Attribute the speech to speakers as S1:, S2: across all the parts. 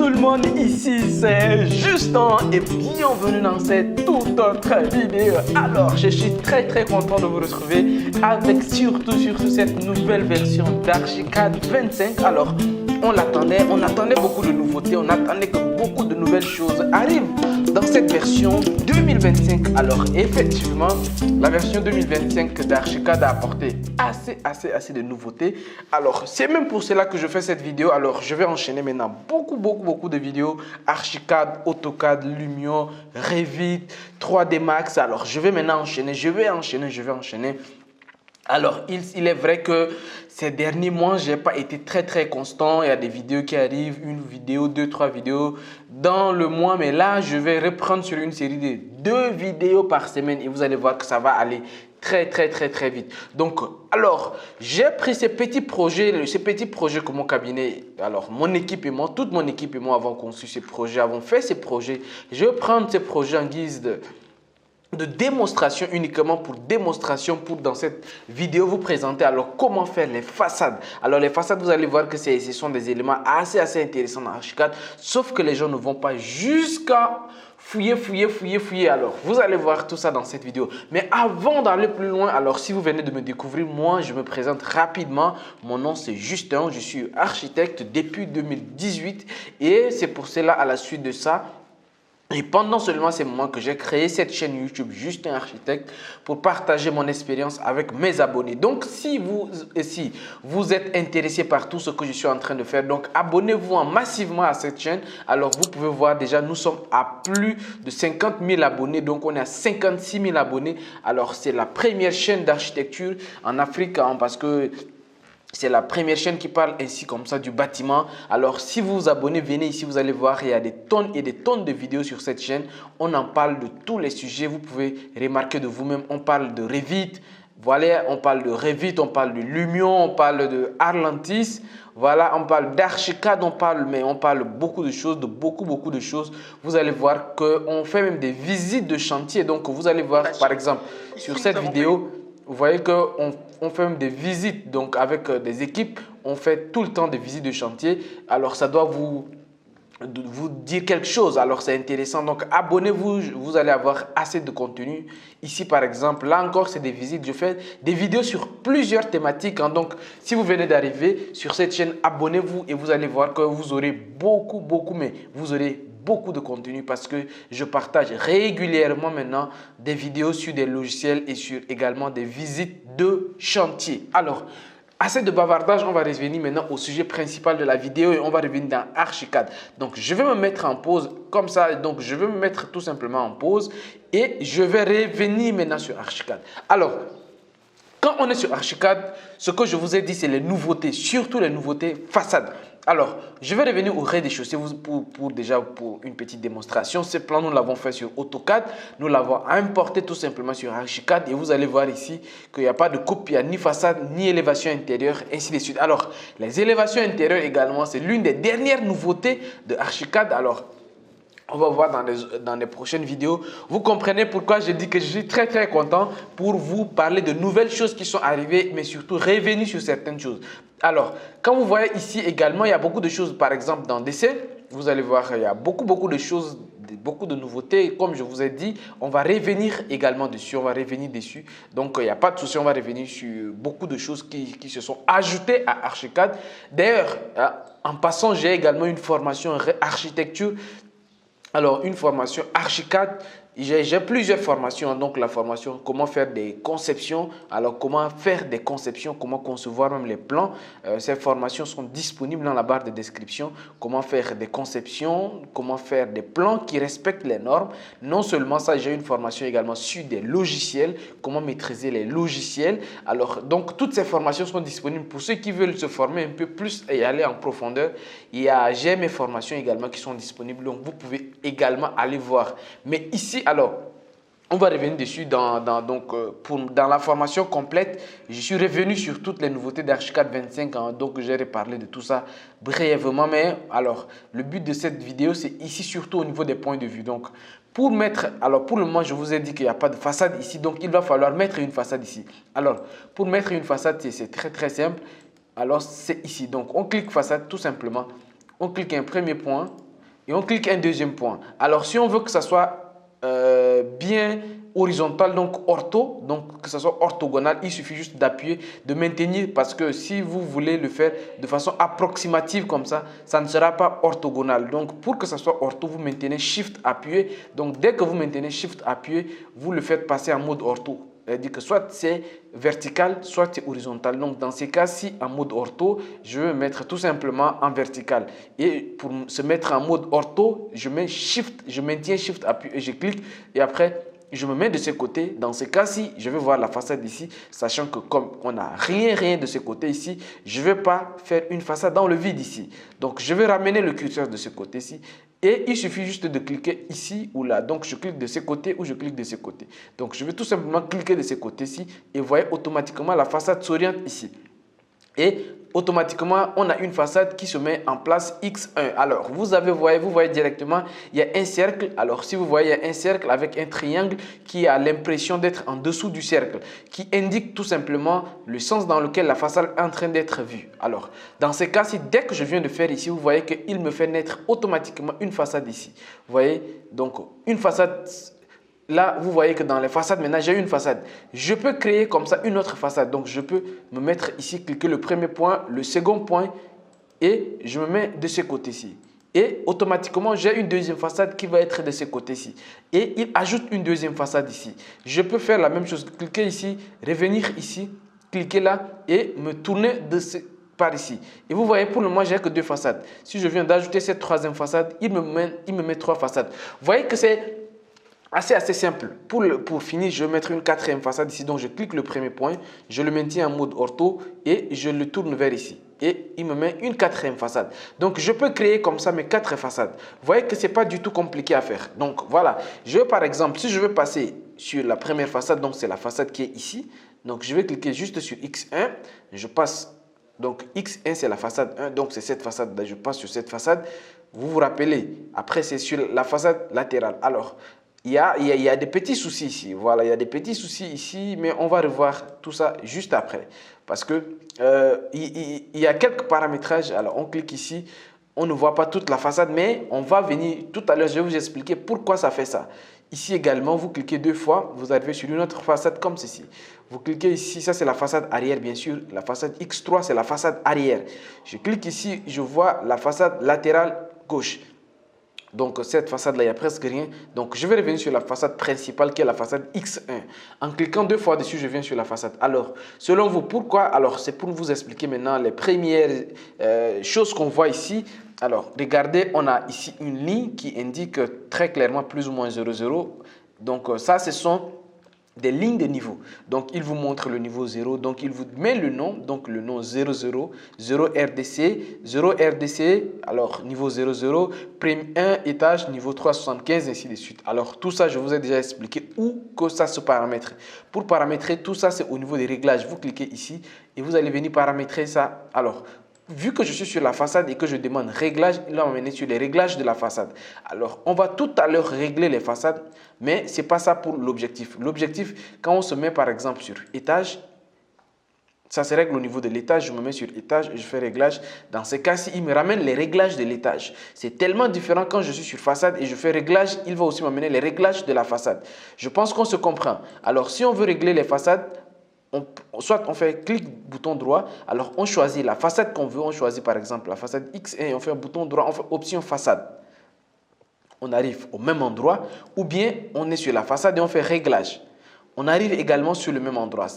S1: tout le monde, ici c'est Justin et bienvenue dans cette toute autre vidéo. Alors je suis très content de vous retrouver avec surtout cette nouvelle version d'Archicad 25. Alors on attendait beaucoup de nouveautés, on attendait que beaucoup de nouvelles choses arrivent dans cette version 2025. Alors effectivement, la version 2025 d'Archicad a apporté assez de nouveautés. Alors c'est même pour cela que je fais cette vidéo. Alors je vais enchaîner maintenant beaucoup de vidéos Archicad, AutoCAD, Lumion, Revit, 3D Max. Alors je vais maintenant enchaîner, je vais enchaîner. Alors, il est vrai que ces derniers mois, je n'ai pas été très constant. Il y a des vidéos qui arrivent, une vidéo, 2-3 vidéos dans le mois. Mais là, je vais reprendre sur une série de 2 vidéos par semaine et vous allez voir que ça va aller très vite. Donc, alors, j'ai pris ces petits projets que mon cabinet, alors mon équipe et moi, toute mon équipe et moi avons conçu ces projets, avons fait ces projets. Je vais prendre ces projets en guise de démonstration, uniquement pour démonstration, pour dans cette vidéo vous présenter alors comment faire les façades. Alors les façades, vous allez voir que ce sont des éléments assez intéressants dans Archicad, sauf que les gens ne vont pas jusqu'à fouiller. Alors vous allez voir tout ça dans cette vidéo. Mais avant d'aller plus loin, alors si vous venez de me découvrir, moi je me présente rapidement. Mon nom c'est Justin, je suis architecte depuis 2018 et c'est pour cela, à la suite de ça, et pendant seulement ces moments que j'ai créé cette chaîne YouTube Justin Architecte pour partager mon expérience avec mes abonnés. Donc, si vous êtes intéressé par tout ce que je suis en train de faire, donc abonnez-vous massivement à cette chaîne. Alors, vous pouvez voir déjà, nous sommes à plus de 50 000 abonnés. Donc, on est à 56 000 abonnés. Alors, c'est la première chaîne d'architecture en Afrique parce que c'est la première chaîne qui parle ainsi comme ça du bâtiment. Alors, si vous vous abonnez, venez ici, vous allez voir, il y a des tonnes et des tonnes de vidéos sur cette chaîne. On en parle de tous les sujets. Vous pouvez remarquer de vous-même, on parle de Revit. Voilà, on parle de Revit, on parle de Lumion, on parle de Arlantis. Voilà, on parle d'Archicad, on parle beaucoup de choses, de beaucoup de choses. Vous allez voir qu'on fait même des visites de chantier. Donc, vous allez voir, par exemple, sur cette vidéo, vous voyez qu'on fait même des visites, donc avec des équipes, on fait tout le temps des visites de chantier. Alors, ça doit vous dire quelque chose. Alors, c'est intéressant. Donc, abonnez-vous, vous allez avoir assez de contenu. Ici, par exemple, là encore, c'est des visites. Je fais des vidéos sur plusieurs thématiques. Donc, si vous venez d'arriver sur cette chaîne, abonnez-vous et vous allez voir que vous aurez beaucoup, mais vous aurez beaucoup de contenu parce que je partage régulièrement maintenant des vidéos sur des logiciels et sur également des visites de chantier. Alors, assez de bavardage, on va revenir maintenant au sujet principal de la vidéo et on va revenir dans Archicad. Donc, je vais me mettre en pause comme ça. Donc, je vais me mettre tout simplement en pause et je vais revenir maintenant sur Archicad. Alors, quand on est sur Archicad, ce que je vous ai dit, c'est les nouveautés, surtout les nouveautés façades. Alors, je vais revenir au rez-de-chaussée pour une petite démonstration. Ce plan, nous l'avons fait sur AutoCAD. Nous l'avons importé tout simplement sur Archicad. Et vous allez voir ici qu'il n'y a pas de coupe, il n'y a ni façade, ni élévation intérieure, ainsi de suite. Alors, les élévations intérieures également, c'est l'une des dernières nouveautés de Archicad. Alors, on va voir dans les prochaines vidéos. Vous comprenez pourquoi je dis que je suis très content pour vous parler de nouvelles choses qui sont arrivées, mais surtout revenir sur certaines choses. Alors, quand vous voyez ici également, il y a beaucoup de choses, par exemple dans DC, vous allez voir, il y a beaucoup de choses, beaucoup de nouveautés. Comme je vous ai dit, on va revenir également dessus, Donc, il n'y a pas de souci, on va revenir sur beaucoup de choses qui se sont ajoutées à Archicad. D'ailleurs, en passant, j'ai également une formation architecture. Alors, une formation Archicad, j'ai plusieurs formations. Donc, la formation comment faire des conceptions. Alors, comment faire des conceptions, comment concevoir même les plans. Ces formations sont disponibles dans la barre de description. Comment faire des conceptions, comment faire des plans qui respectent les normes. Non seulement ça, j'ai une formation également sur des logiciels, comment maîtriser les logiciels. Alors, donc, toutes ces formations sont disponibles pour ceux qui veulent se former un peu plus et aller en profondeur. J'ai mes formations également qui sont disponibles. Donc, vous pouvez également aller voir. Mais ici, alors, on va revenir dessus dans la formation complète. Je suis revenu sur toutes les nouveautés d'Archicad 25. Donc, j'ai reparlé de tout ça brièvement. Mais alors, le but de cette vidéo, c'est ici surtout au niveau des points de vue. Donc, pour le moment, je vous ai dit qu'il n'y a pas de façade ici. Donc, il va falloir mettre une façade ici. Alors, pour mettre une façade, c'est très simple. Alors, c'est ici. Donc, on clique façade tout simplement. On clique un premier point. et on clique un deuxième point. Alors, si on veut que ça soit bien horizontal, donc ortho, donc que ça soit orthogonal, il suffit juste d'appuyer, de maintenir, parce que si vous voulez le faire de façon approximative comme ça ne sera pas orthogonal. Donc pour que ça soit ortho, vous maintenez Shift appuyé. Donc dès que vous maintenez Shift appuyé, vous le faites passer en mode ortho. C'est-à-dire que soit c'est vertical, soit c'est horizontal. Donc dans ces cas-ci, en mode ortho, je vais mettre tout simplement en vertical. Et pour se mettre en mode ortho, je mets Shift, je maintiens Shift appuyé et je clique. Et après, je me mets de ce côté. Dans ce cas-ci, je vais voir la façade ici, sachant que comme on n'a rien de ce côté ici, je ne vais pas faire une façade dans le vide ici. Donc, je vais ramener le curseur de ce côté-ci. Et il suffit juste de cliquer ici ou là. Donc, je clique de ce côté ou je clique de ce côté. Donc, je vais tout simplement cliquer de ce côté-ci. Et vous voyez, automatiquement, la façade s'oriente ici. Et automatiquement, on a une façade qui se met en place X1. Alors, vous voyez directement, il y a un cercle. Alors, si vous voyez, il y a un cercle avec un triangle qui a l'impression d'être en dessous du cercle, qui indique tout simplement le sens dans lequel la façade est en train d'être vue. Alors, dans ce cas-ci, dès que je viens de faire ici, vous voyez qu'il me fait naître automatiquement une façade ici. Vous voyez, donc une façade. Là, vous voyez que dans les façades, maintenant, j'ai une façade. Je peux créer comme ça une autre façade. Donc, je peux me mettre ici, cliquer le premier point, le second point et je me mets de ce côté-ci. Et automatiquement, j'ai une deuxième façade qui va être de ce côté-ci. Et il ajoute une deuxième façade ici. Je peux faire la même chose. Cliquer ici, revenir ici, cliquer là et me tourner par ici. Et vous voyez, pour le moment, j'ai que deux façades. Si je viens d'ajouter cette troisième façade, il me met trois façades. Vous voyez que c'est assez simple. Pour finir, je vais mettre une quatrième façade ici. Donc, je clique le premier point, je le maintiens en mode ortho et je le tourne vers ici. Et il me met une quatrième façade. Donc, je peux créer comme ça mes quatre façades. Vous voyez que ce n'est pas du tout compliqué à faire. Donc, voilà. Par exemple, si je veux passer sur la première façade, donc c'est la façade qui est ici. Donc, je vais cliquer juste sur X1. Je passe. Donc, X1, c'est la façade 1. Donc, c'est cette façade-là. Je passe sur cette façade. Vous vous rappelez, après, c'est sur la façade latérale. Alors, il y a des petits soucis ici. Voilà, il y a des petits soucis ici, mais on va revoir tout ça juste après. Parce que il y a quelques paramétrages. Alors, on clique ici. On ne voit pas toute la façade, mais on va venir tout à l'heure. Je vais vous expliquer pourquoi ça fait ça. Ici également, vous cliquez deux fois. Vous arrivez sur une autre façade comme ceci. Vous cliquez ici. Ça, c'est la façade arrière, bien sûr. La façade X3, c'est la façade arrière. Je clique ici. Je vois la façade latérale gauche. Donc, cette façade-là, il n'y a presque rien. Donc, je vais revenir sur la façade principale qui est la façade X1. En cliquant deux fois dessus, je viens sur la façade. Alors, selon vous, pourquoi? Alors, c'est pour vous expliquer maintenant les premières choses qu'on voit ici. Alors, regardez, on a ici une ligne qui indique très clairement plus ou moins 0,0. Donc, ça, ce sont des lignes de niveau. Donc, il vous montre le niveau 0. Donc, il vous met le nom. Donc, le nom 00, 0 RDC, 0 RDC, alors niveau 00, prime 1, étage, niveau 375, ainsi de suite. Alors, tout ça, je vous ai déjà expliqué où que ça se paramètre. Pour paramétrer, tout ça, c'est au niveau des réglages. Vous cliquez ici et vous allez venir paramétrer ça. Alors, vu que je suis sur la façade et que je demande réglage, il va m'amener sur les réglages de la façade. Alors, on va tout à l'heure régler les façades, mais ce n'est pas ça pour l'objectif. L'objectif, quand on se met par exemple sur étage, ça se règle au niveau de l'étage. Je me mets sur étage et je fais réglage. Dans ce cas-ci, il me ramène les réglages de l'étage. C'est tellement différent quand je suis sur façade et je fais réglage, il va aussi m'amener les réglages de la façade. Je pense qu'on se comprend. Alors, si on veut régler les façades, soit on fait clic bouton droit, alors on choisit la façade qu'on veut, on choisit par exemple la façade X1, on fait un bouton droit, on fait option façade. On arrive au même endroit, ou bien on est sur la façade et on fait réglage. On arrive également sur le même endroit.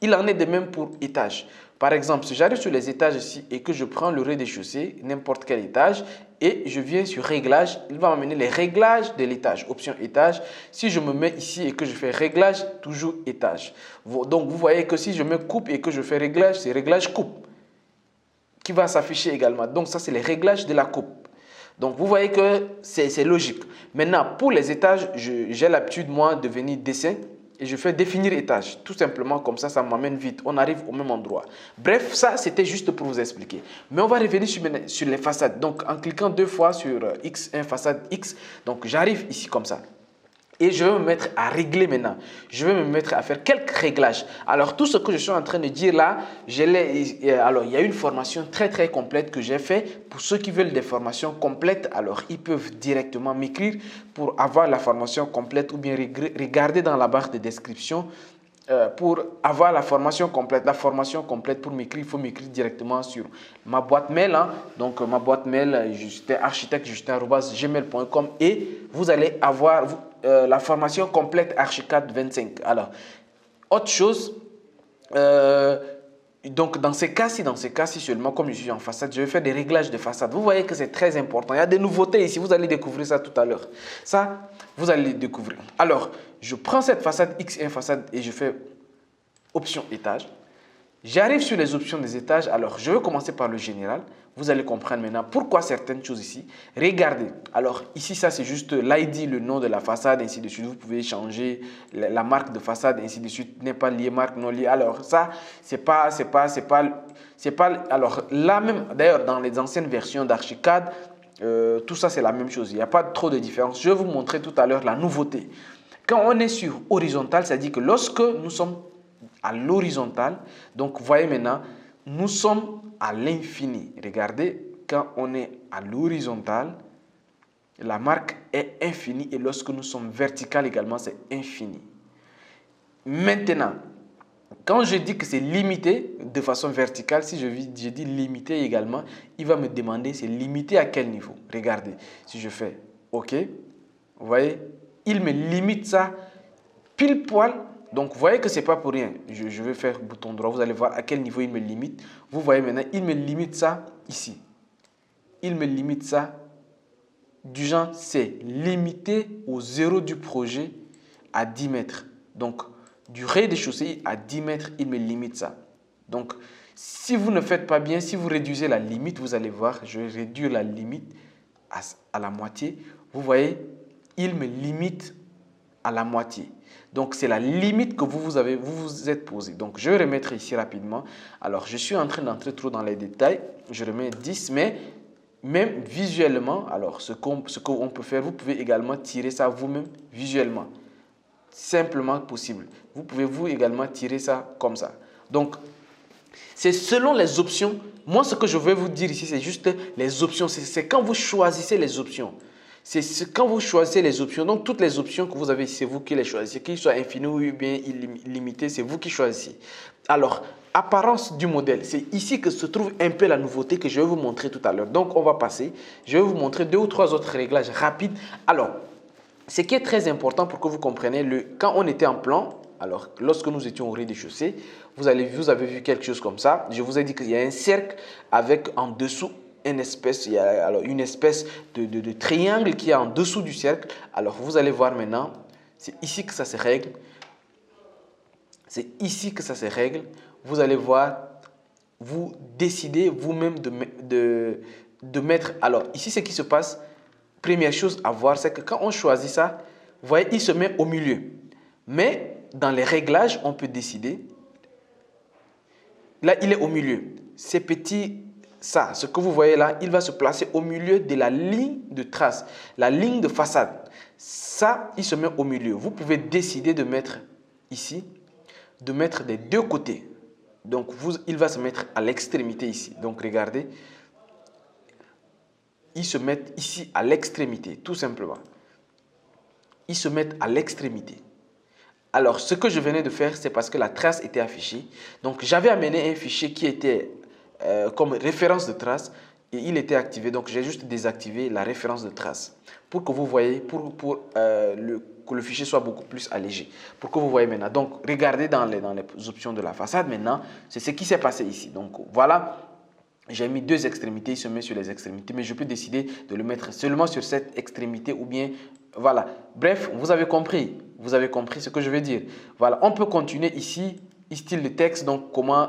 S1: Il en est de même pour étage. Par exemple, si j'arrive sur les étages ici et que je prends le rez-de-chaussée, n'importe quel étage, et je viens sur réglage, il va m'amener les réglages de l'étage, option étage. Si je me mets ici et que je fais réglage, toujours étage. Donc, vous voyez que si je me coupe et que je fais réglage, c'est réglage coupe qui va s'afficher également. Donc, ça, c'est les réglages de la coupe. Donc, vous voyez que c'est logique. Maintenant, pour les étages, j'ai l'habitude, moi, de venir dessin. Et je fais définir étage, tout simplement comme ça m'amène vite. On arrive au même endroit. Bref, ça, c'était juste pour vous expliquer. Mais on va revenir sur les façades. Donc, en cliquant deux fois sur X1, façade X, donc j'arrive ici comme ça. Et je vais me mettre à régler maintenant. Je vais me mettre à faire quelques réglages. Alors, tout ce que je suis en train de dire là, alors, il y a une formation très, très complète que j'ai fait. Pour ceux qui veulent des formations complètes, alors, ils peuvent directement m'écrire pour avoir la formation complète ou bien regarder dans la barre de description pour avoir la formation complète. La formation complète pour m'écrire, il faut m'écrire directement sur ma boîte mail. Hein. Donc, ma boîte mail, architecte-justin@gmail.com et vous allez avoir la formation complète Archicad 25. Alors, autre chose, donc dans ces cas-ci seulement, comme je suis en façade, je vais faire des réglages de façade. Vous voyez que c'est très important. Il y a des nouveautés ici, vous allez découvrir ça tout à l'heure. Ça, vous allez le découvrir. Alors, je prends cette façade X1 façade et je fais option étage. J'arrive sur les options des étages. Alors, je vais commencer par le général. Vous allez comprendre maintenant pourquoi certaines choses ici. Regardez. Alors, ici, ça, c'est juste l'ID, le nom de la façade, ainsi de suite. Vous pouvez changer la marque de façade, ainsi de suite. N'est pas lié, marque non liée. Alors, ça, c'est pas. Alors, là même, d'ailleurs, dans les anciennes versions d'Archicad, tout ça, c'est la même chose. Il n'y a pas trop de différence. Je vais vous montrer tout à l'heure la nouveauté. Quand on est sur horizontal, ça dit que lorsque nous sommes à l'horizontale, donc voyez maintenant, nous sommes à l'infini. Regardez, quand on est à l'horizontale, la marque est infinie et lorsque nous sommes vertical également, c'est infini. Maintenant, quand je dis que c'est limité de façon verticale, si je dis limité également, il va me demander c'est limité à quel niveau. Regardez, si je fais OK, vous voyez, il me limite ça pile poil. Donc, vous voyez que ce n'est pas pour rien. Je vais faire bouton droit. Vous allez voir à quel niveau il me limite. Vous voyez maintenant, il me limite ça ici. Il me limite ça du genre, c'est limité au zéro du projet à 10 mètres. Donc, du rez-de-chaussée à 10 mètres, il me limite ça. Donc, si vous ne faites pas bien, si vous réduisez la limite, vous allez voir, je vais réduire la limite à la moitié. Vous voyez, il me limite à la moitié. Donc, c'est la limite que vous vous êtes posé. Donc, je vais remettre ici rapidement. Alors, je suis en train d'entrer trop dans les détails. Je remets 10, mais même visuellement, alors ce qu'on peut faire, vous pouvez également tirer ça vous-même visuellement. Simplement possible. Vous pouvez vous également tirer ça comme ça. Donc, c'est selon les options. Moi, ce que je vais vous dire ici, c'est juste les options. C'est quand vous choisissez les options. C'est quand vous choisissez les options. Donc, toutes les options que vous avez, c'est vous qui les choisissez. Qu'ils soient infinis ou bien illimités, c'est vous qui choisissez. Alors, apparence du modèle. C'est ici que se trouve un peu la nouveauté que je vais vous montrer tout à l'heure. Donc, on va passer. Je vais vous montrer 2 ou 3 autres réglages rapides. Alors, ce qui est très important pour que vous compreniez, quand on était en plan, alors lorsque nous étions au rez-de-chaussée, vous avez vu quelque chose comme ça. Je vous ai dit qu'il y a un cercle avec en dessous une espèce de triangle qui est en dessous du cercle. Alors, vous allez voir maintenant, c'est ici que ça se règle. C'est ici que ça se règle. Vous allez voir, vous décidez vous-même de mettre. Alors, ici, ce qui se passe, première chose à voir, c'est que quand on choisit ça, vous voyez, il se met au milieu. Mais dans les réglages, on peut décider. Là, il est au milieu. Ces petits, ça, ce que vous voyez là, il va se placer au milieu de la ligne de trace, la ligne de façade. Ça, il se met au milieu. Vous pouvez décider de mettre ici, de mettre des 2 côtés. Donc, il va se mettre à l'extrémité ici. Donc, regardez. Ils se mettent ici à l'extrémité, tout simplement. Ils se mettent à l'extrémité. Alors, ce que je venais de faire, c'est parce que la trace était affichée. Donc, j'avais amené un fichier qui était comme référence de trace et il était activé. Donc, j'ai juste désactivé la référence de trace pour que vous voyez, que le fichier soit beaucoup plus allégé. Pour que vous voyez maintenant. Donc, regardez dans les options de la façade maintenant. C'est ce qui s'est passé ici. Donc, voilà. J'ai mis 2 extrémités, il se met sur les extrémités, mais je peux décider de le mettre seulement sur cette extrémité ou bien, voilà. Bref, vous avez compris ce que je veux dire. Voilà, on peut continuer ici, style de texte, donc comment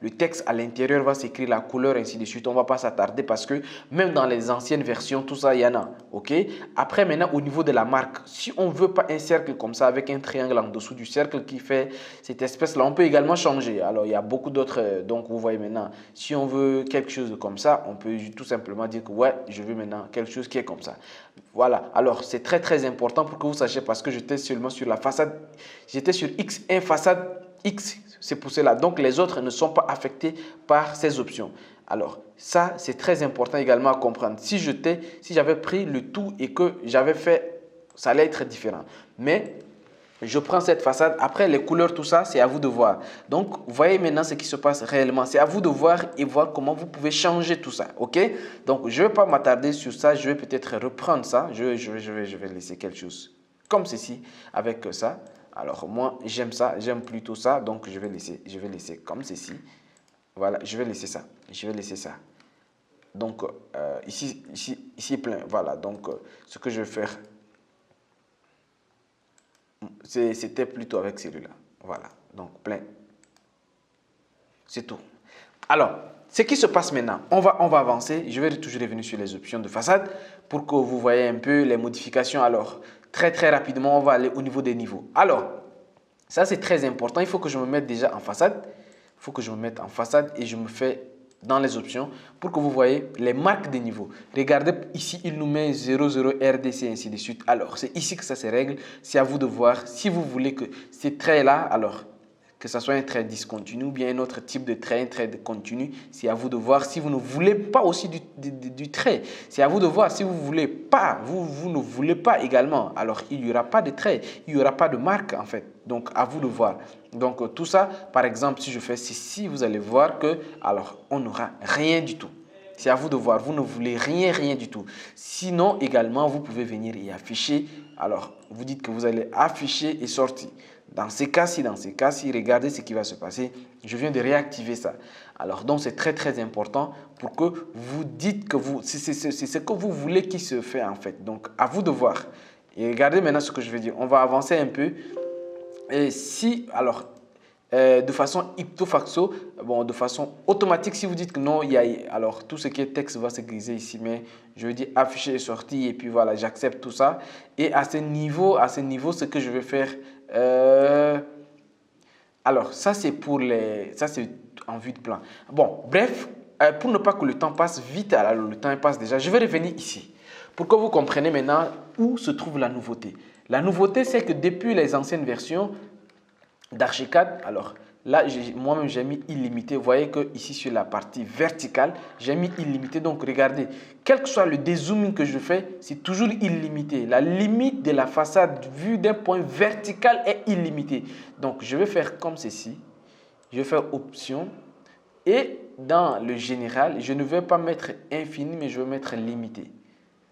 S1: le texte à l'intérieur va s'écrire, la couleur, ainsi de suite. On ne va pas s'attarder parce que même dans les anciennes versions, tout ça, il y en a. Ok. Après, maintenant, au niveau de la marque, si on ne veut pas un cercle comme ça avec un triangle en dessous du cercle qui fait cette espèce-là, on peut également changer. Alors, il y a beaucoup d'autres. Donc, vous voyez maintenant, si on veut quelque chose comme ça, on peut tout simplement dire que ouais, je veux maintenant quelque chose qui est comme ça. Voilà. Alors, c'est très, très important pour que vous sachiez parce que j'étais seulement sur la façade. J'étais sur X1 façade X, c'est pour cela. Donc, les autres ne sont pas affectés par ces options. Alors, ça, c'est très important également à comprendre. Si j'avais pris le tout et que j'avais fait, ça allait être différent. Mais, je prends cette façade. Après, les couleurs, tout ça, c'est à vous de voir. Donc, vous voyez maintenant ce qui se passe réellement. C'est à vous de voir et voir comment vous pouvez changer tout ça. OK? Donc, je ne vais pas m'attarder sur ça. Je vais peut-être reprendre ça. Je vais laisser quelque chose comme ceci avec ça. Alors, moi, j'aime ça. J'aime plutôt ça. Donc, je vais laisser comme ceci. Voilà, je vais laisser ça. Je vais laisser ça. Donc, ici est plein. Voilà, donc, ce que je vais faire, c'était plutôt avec celui-là. Voilà, donc plein. C'est tout. Alors, ce qui se passe maintenant, on va avancer. Je vais toujours revenir sur les options de façade pour que vous voyez un peu les modifications. Alors, très rapidement, on va aller au niveau des niveaux. Alors, ça c'est très important. Il faut que je me mette déjà en façade. Il faut que je me mette en façade et je me fais dans les options pour que vous voyez les marques des niveaux. Regardez ici, il nous met 00 RDC ainsi de suite. Alors, c'est ici que ça se règle. C'est à vous de voir si vous voulez que ces traits-là, alors que ce soit un trait discontinu ou bien un autre type de trait, un trait de continu, c'est à vous de voir. Si vous ne voulez pas aussi du trait, c'est à vous de voir. Si vous voulez pas, vous ne voulez pas également, alors il n'y aura pas de trait, il n'y aura pas de marque en fait. Donc, à vous de voir. Donc, tout ça, par exemple, si je fais ceci, vous allez voir que, alors, on n'aura rien du tout. C'est à vous de voir. Vous ne voulez rien du tout. Sinon, également, vous pouvez venir et afficher. Alors, vous dites que vous allez afficher et sortir. Dans ces cas-ci, regardez ce qui va se passer. Je viens de réactiver ça. Alors, donc, c'est très important pour que vous dites que c'est ce que vous voulez qui se fait en fait. Donc, à vous de voir. Et regardez maintenant ce que je vais dire. On va avancer un peu. Et si, alors, de façon ipso facto, bon, de façon automatique, si vous dites que non, alors tout ce qui est texte va se griser ici, mais je veux dire afficher et sortir, et puis voilà, j'accepte tout ça. Et à ce niveau, ce que je vais faire, alors ça c'est ça c'est en vue de plan. Bon, bref, pour ne pas que le temps passe vite, alors le temps passe déjà, je vais revenir ici pour que vous compreniez maintenant où se trouve la nouveauté. La nouveauté, c'est que depuis les anciennes versions d'Archicad, alors là, moi-même, j'ai mis illimité. Vous voyez que ici, sur la partie verticale, j'ai mis illimité. Donc, regardez, quel que soit le dézooming que je fais, c'est toujours illimité. La limite de la façade vue d'un point vertical est illimitée. Donc, je vais faire comme ceci. Je vais faire option. Et dans le général, je ne vais pas mettre infini, mais je vais mettre limité.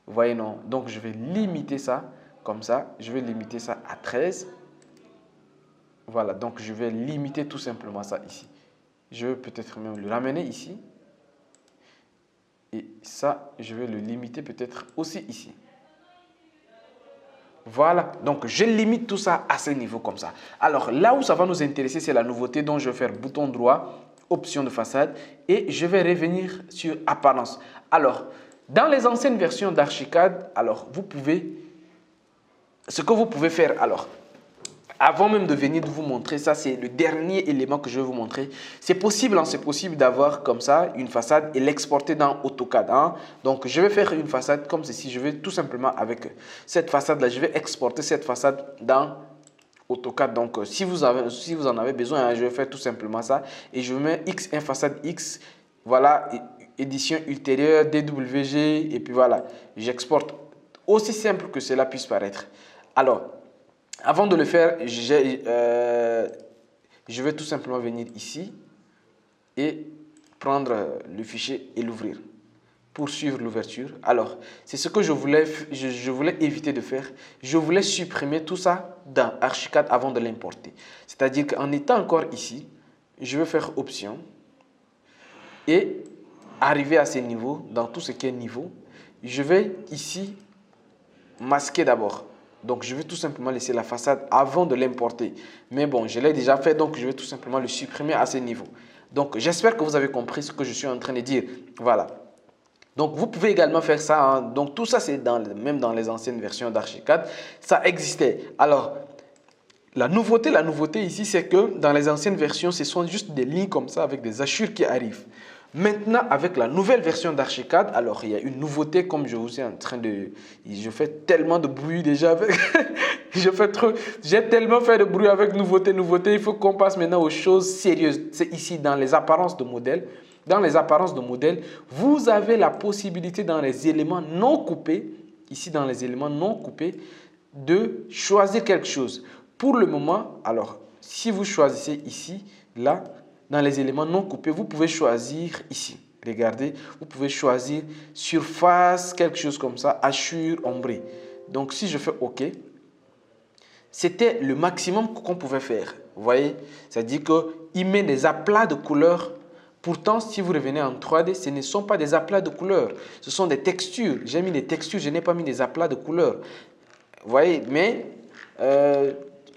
S1: Vous voyez, non? Donc, je vais limiter ça comme ça. Je vais limiter ça à 13. Voilà, donc je vais limiter tout simplement ça ici. Je vais peut-être même le ramener ici. Et ça, je vais le limiter peut-être aussi ici. Voilà, donc je limite tout ça à ce niveau comme ça. Alors là où ça va nous intéresser, c'est la nouveauté dont je vais faire bouton droit, option de façade. Et je vais revenir sur apparence. Alors, dans les anciennes versions d'Archicad, alors ce que vous pouvez faire, alors, avant même de venir de vous montrer, ça c'est le dernier élément que je vais vous montrer. C'est possible d'avoir comme ça une façade et l'exporter dans AutoCAD. Donc je vais faire une façade comme ceci. Je vais tout simplement avec cette façade là, je vais exporter cette façade dans AutoCAD. Donc si vous en avez besoin, je vais faire tout simplement ça. Et je mets X1 façade X. Voilà, édition ultérieure, DWG. Et puis voilà, j'exporte aussi simple que cela puisse paraître. Alors, avant de le faire, je vais tout simplement venir ici et prendre le fichier et l'ouvrir pour suivre l'ouverture. Alors, c'est ce que je voulais éviter de faire. Je voulais supprimer tout ça dans Archicad avant de l'importer. C'est-à-dire qu'en étant encore ici, je vais faire option et arriver à ces niveaux, dans tout ce qui est niveau, je vais ici masquer d'abord. Donc, je vais tout simplement laisser la façade avant de l'importer. Mais bon, je l'ai déjà fait, donc je vais tout simplement le supprimer à ce niveau. Donc, j'espère que vous avez compris ce que je suis en train de dire. Voilà. Donc, vous pouvez également faire ça. Hein. Donc, tout ça, c'est même dans les anciennes versions d'Archicad. Ça existait. Alors, la nouveauté ici, c'est que dans les anciennes versions, ce sont juste des lignes comme ça avec des hachures qui arrivent. Maintenant, avec la nouvelle version d'Archicad, alors il y a une nouveauté comme je vous suis en train de... Je fais tellement de bruit déjà avec... J'ai tellement fait de bruit avec nouveauté. Il faut qu'on passe maintenant aux choses sérieuses. C'est ici dans les apparences de modèle. Dans les apparences de modèle, vous avez la possibilité dans les éléments non coupés, ici dans les éléments non coupés, de choisir quelque chose. Pour le moment, alors, si vous choisissez ici, là, dans les éléments non coupés, vous pouvez choisir ici. Regardez, vous pouvez choisir surface, quelque chose comme ça, hachure, ombré. Donc, si je fais OK, c'était le maximum qu'on pouvait faire. Vous voyez, c'est-à-dire qu'il met des aplats de couleurs. Pourtant, si vous revenez en 3D, ce ne sont pas des aplats de couleurs. Ce sont des textures. J'ai mis des textures, je n'ai pas mis des aplats de couleurs. Vous voyez, mais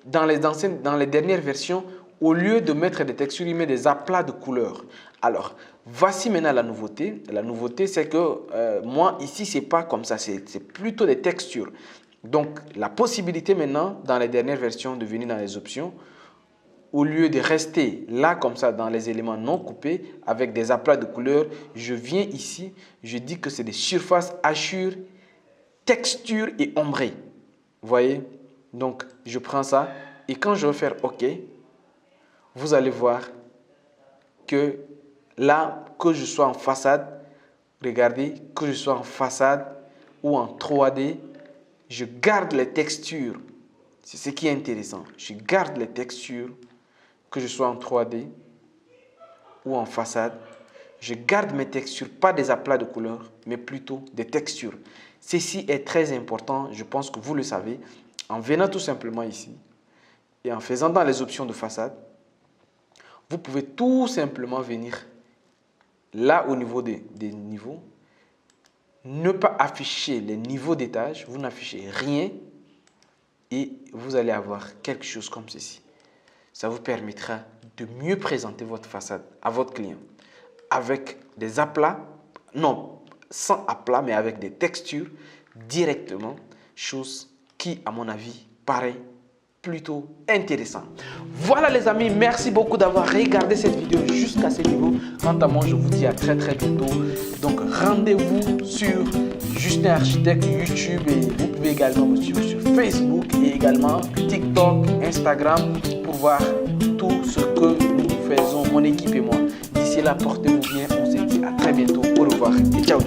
S1: dans les dernières versions, au lieu de mettre des textures, il met des aplats de couleurs. Alors, voici maintenant la nouveauté. La nouveauté, c'est que moi, ici, ce n'est pas comme ça. C'est plutôt des textures. Donc, la possibilité maintenant, dans les dernières versions, de venir dans les options, au lieu de rester là, comme ça, dans les éléments non coupés, avec des aplats de couleurs, je viens ici, je dis que c'est des surfaces, hachures, textures et ombrées. Vous voyez? Donc, je prends ça et quand je vais faire OK, vous allez voir que là, que je sois en façade, regardez, que je sois en façade ou en 3D, je garde les textures. C'est ce qui est intéressant. Je garde les textures, que je sois en 3D ou en façade. Je garde mes textures, pas des aplats de couleurs, mais plutôt des textures. Ceci est très important, je pense que vous le savez. En venant tout simplement ici et en faisant dans les options de façade, vous pouvez tout simplement venir là au niveau des niveaux, ne pas afficher les niveaux d'étage, vous n'affichez rien et vous allez avoir quelque chose comme ceci. Ça vous permettra de mieux présenter votre façade à votre client avec des aplats, non, sans aplats, mais avec des textures directement, chose qui, à mon avis, paraît plutôt intéressant. Voilà les amis, merci beaucoup d'avoir regardé cette vidéo jusqu'à ce niveau. Quant à moi, je vous dis à très bientôt. Donc rendez-vous sur Justin Architecte YouTube et vous pouvez également me suivre sur Facebook et également TikTok, Instagram pour voir tout ce que nous faisons, mon équipe et moi. D'ici là, portez-vous bien. On se dit à très bientôt. Au revoir et ciao.